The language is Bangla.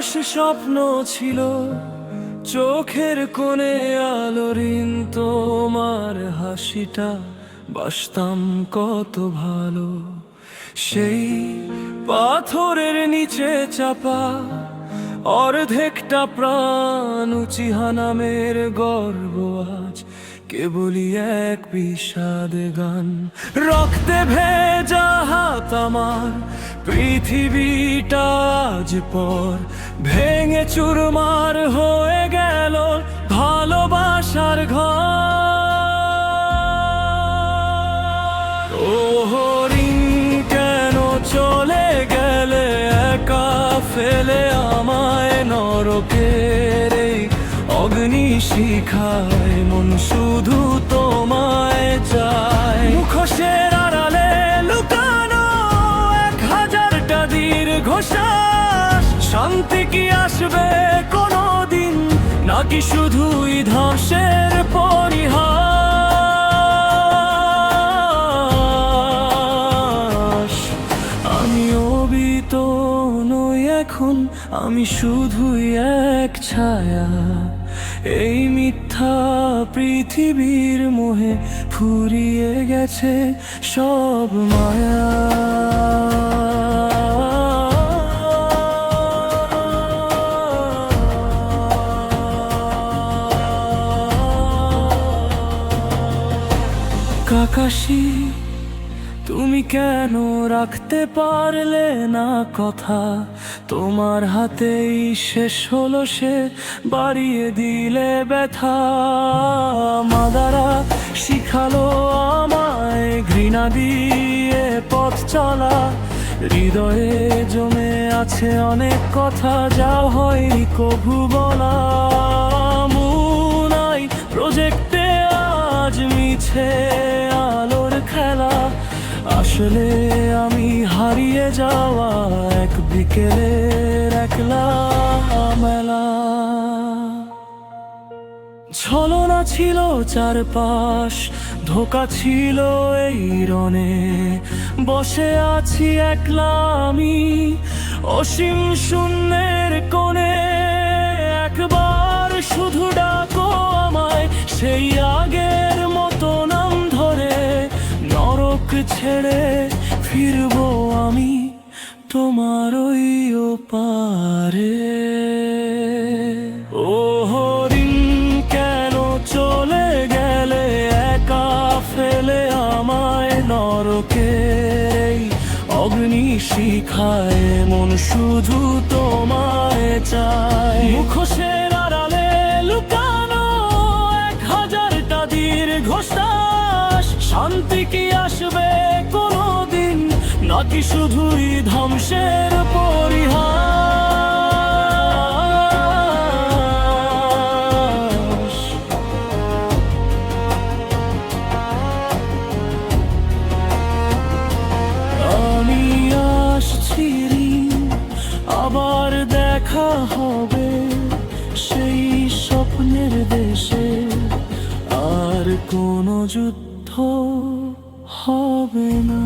আকাশ স্বপ্ন ছিল, চোখের কোণে আলোরিন তোমার হাসিটা বাসতাম কত ভালো। সেই পাথরের নিচে চাপা অর্ধেকটা প্রাণ উচিহা নামের গর্ব আজ কেবলই এক বিষাদ গান। রক্তে ভেজা হাত আমার, পৃথিবীটা আজ পর ভেঙে চুরমার হয়ে গেল ভালোবাসার ঘর। ও হরিণ কেন চলে গেলে একা ফেলে আমায় নরকের এই অগ্নি শিখায়, মন শুধু তোমায় চায়। মুখোশের আড়ালে লুকানো 1000টা দীর্ঘ শ্বাস, শান্তি কি আসবে কোনোদিন, নাকি শুধুই ধ্বংসের পরিহাস? আমি অবিত নই এখন, আমি শুধুই এক ছায়া, এই মিথ্যা পৃথিবীর মোহে ফুরিয়ে গেছে সব মায়া। কাকাশি তুমি কেন রাখতে পারলে না কথা, তোমার হাতেই শেষ হলো সে, বাড়িয়ে দিলে ব্যথা। মাদারা শিখালো আমায় ঘৃণা দিয়ে পথ চলা, হৃদয়ে জমে আছে অনেক কথা যা হয়নি কভু বলা। মুনাই প্রজেক্টে আজ মিছে আলোর খেলা, আসলে আমি হারিয়ে যাওয়া এক বিকেলের একলা মেলা। ছলনা ছিল চারপাশ, ধোকা ছিল এই রণে, বসে আছি একলা আমি অসীম শূন্যের কোণে। একবার শুধু ডাকো আমায় সেই আগের মতো নাম ধরে, নরক ছেড়ে ফিরবো আমি তোমার ওই ওপারে। ও হরিণ কেন চলে গেলে একা ফেলে আমায় নরকের অগ্নি শিখায়, মন শুধু তোমায় চায়। মুখোশের আড়ালে লুকানো 1000টা দীর্ঘ শ্বাস, শান্তি কি আসবে কোনোদিন, নাকি শুধুই ধ্বংসের পরিহাস? আমি আসছি ঋণ, আবার দেখা হবে সেই স্বপ্নের দেশে, আর কোনো যুদ্ধ হবে না।